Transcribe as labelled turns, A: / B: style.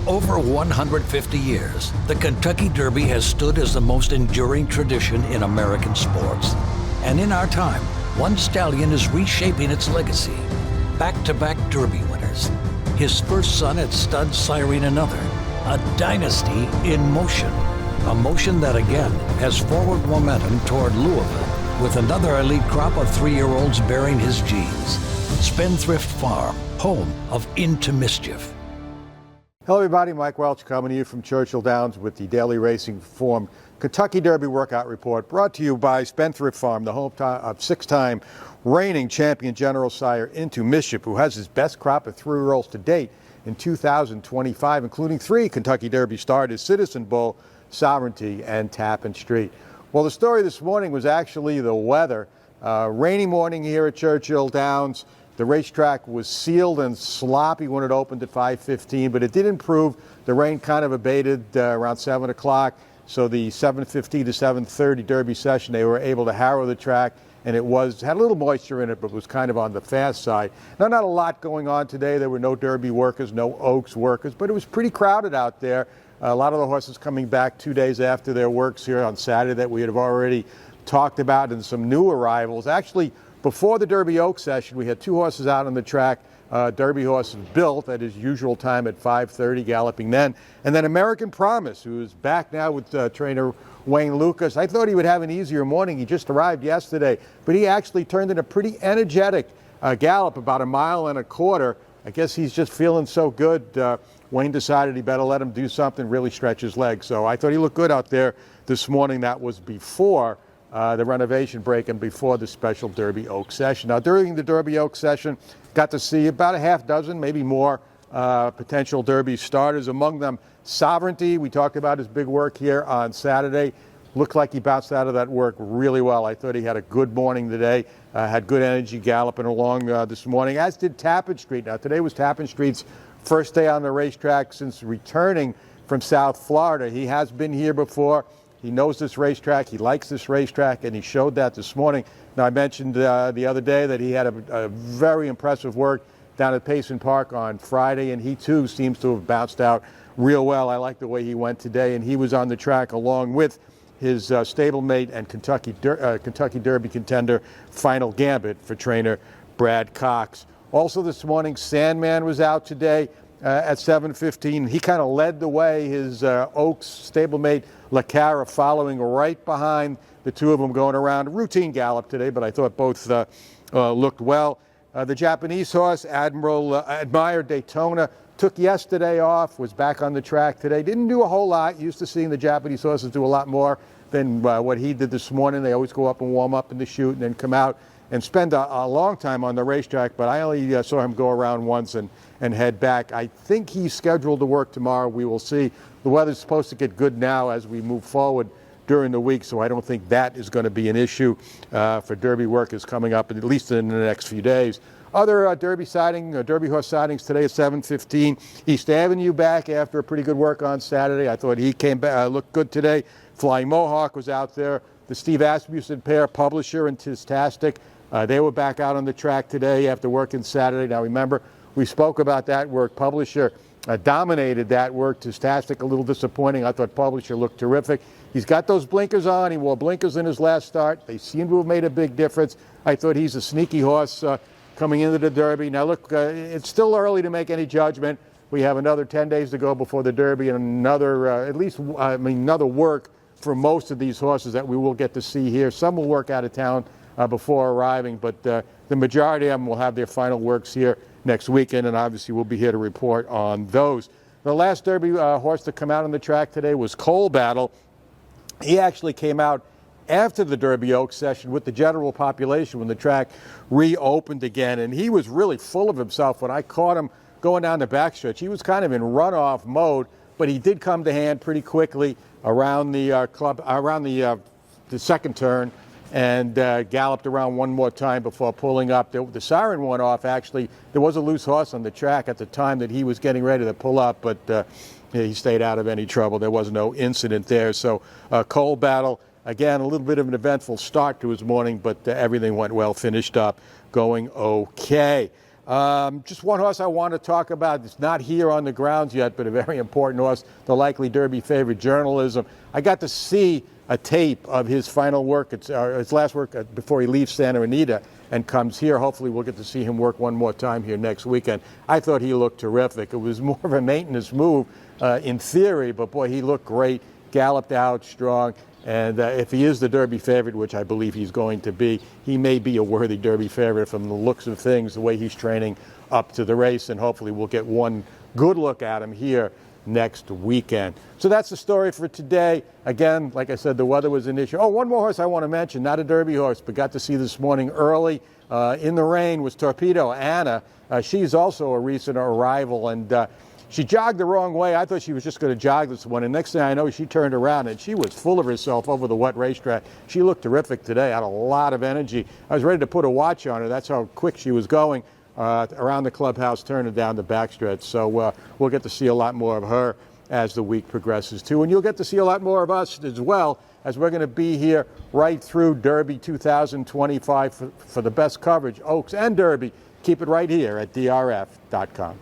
A: over 150 years, the Kentucky Derby has stood as the most enduring tradition in American sports. And in our time, one stallion is reshaping its legacy. Back-to-back Derby winners. His first son at stud siring another. A dynasty in motion. A motion that again has forward momentum toward Louisville, with another elite crop of 3-year-olds bearing his genes. Spendthrift Farm, home of Into Mischief.
B: Hello everybody, Mike Welch coming to you from Churchill Downs with the Daily Racing Form Kentucky Derby Workout Report, brought to you by Spendthrift Farm, the home of 6-time reigning champion General Sire Into Mischief, who has his best crop of 3-year-olds to date in 2025, including 3 Kentucky Derby starters: Citizen Bull, Sovereignty, and Tappan Street. Well, the story this morning was actually the weather. Rainy morning here at Churchill Downs. The racetrack was sealed and sloppy when it opened at 5:15, but it did improve. The rain kind of abated around 7 o'clock, so the 7:15 to 7:30 Derby session, they were able to harrow the track, and it had a little moisture in it, but was kind of on the fast side. Now, not a lot going on today. There were no Derby workers, no Oaks workers, but it was pretty crowded out there. A lot of the horses coming back 2 days after their works here on Saturday that we had already talked about, and some new arrivals. Actually, before the Derby Oaks session, we had 2 horses out on the track. Derby horse built at his usual time at 5:30, galloping then. And then American Promise, who's back now with trainer Wayne Lucas. I thought he would have an easier morning. He just arrived yesterday, but he actually turned in a pretty energetic gallop, about 1.25 miles. I guess he's just feeling so good. Wayne decided he better let him do something, really stretch his legs. So I thought he looked good out there this morning. That was before the renovation break and before the special Derby Oaks session. Now, during the Derby Oaks session, got to see about a half dozen, maybe more, potential Derby starters. Among them, Sovereignty. We talked about his big work here on Saturday. Looked like he bounced out of that work really well. I thought he had a good morning today, had good energy galloping along this morning, as did Tappan Street. Now, today was Tappan Street's first day on the racetrack since returning from South Florida. He has been here before. He knows this racetrack, he likes this racetrack, and he showed that this morning. Now, I mentioned the other day that he had a very impressive work down at Payson Park on Friday, and he too seems to have bounced out real well. I like the way he went today, and he was on the track along with his stablemate and Kentucky Derby contender Final Gambit for trainer Brad Cox. Also this morning, Sandman was out today at 7:15. He kind of led the way. His Oaks stablemate LaCara following right behind, the two of them going around. A routine gallop today, but I thought both looked well. The Japanese horse, Admire Daytona, took yesterday off, was back on the track today. Didn't do a whole lot. Used to seeing the Japanese horses do a lot more than what he did this morning. They always go up and warm up in the chute and then come out and spend a long time on the racetrack, but I only saw him go around once and head back. I think he's scheduled to work tomorrow. We will see. The weather's supposed to get good now as we move forward during the week, so I don't think that is going to be an issue for Derby workers coming up, at least in the next few days. Other Derby horse sightings today at 7:15. East Avenue back after a pretty good work on Saturday. I thought he came back, looked good today. Flying Mohawk was out there. The Steve Asmussen pair, Publisher and Tistastic, they were back out on the track today after working Saturday. Now remember, we spoke about that work. Publisher dominated that work. Tistastic a little disappointing. I thought Publisher looked terrific. He's got those blinkers on. He wore blinkers in his last start. They seem to have made a big difference. I thought he's a sneaky horse coming into the Derby. Now look, it's still early to make any judgment. We have another 10 days to go before the Derby, and another another work for most of these horses that we will get to see here. Some will work out of town before arriving, but the majority of them will have their final works here next weekend, and obviously we'll be here to report on those. The last Derby horse to come out on the track today was Coal Battle. He actually came out after the Derby Oaks session with the general population when the track reopened again, and he was really full of himself when I caught him going down the backstretch. He was kind of in runoff mode, but he did come to hand pretty quickly around the second turn, and galloped around one more time before pulling up. The siren went off, actually. There was a loose horse on the track at the time that he was getting ready to pull up, but he stayed out of any trouble. There was no incident there. So Coal Battle, again, a little bit of an eventful start to his morning, but everything went well, finished up going okay. Just one horse I want to talk about. It's not here on the grounds yet, but a very important horse, the likely Derby favorite, Journalism. I got to see a tape of his final work, his last work before he leaves Santa Anita and comes here. Hopefully we'll get to see him work one more time here next weekend. I thought he looked terrific. It was more of a maintenance move in theory, but boy, he looked great, galloped out strong. And if he is the Derby favorite, which I believe he's going to be, he may be a worthy Derby favorite from the looks of things, the way he's training up to the race, and hopefully we'll get one good look at him here next weekend. So that's the story for today. Again, like I said, the weather was an issue. Oh, one more horse I want to mention, not a Derby horse, but got to see this morning early in the rain was Torpedo Anna. She's also a recent arrival, and she jogged the wrong way. I thought she was just going to jog this one, and next thing I know, she turned around, and she was full of herself over the wet racetrack. She looked terrific today, had a lot of energy. I was ready to put a watch on her. That's how quick she was going around the clubhouse, turning down the backstretch. So we'll get to see a lot more of her as the week progresses, too. And you'll get to see a lot more of us as well, as we're going to be here right through Derby 2025 for the best coverage, Oaks and Derby. Keep it right here at DRF.com.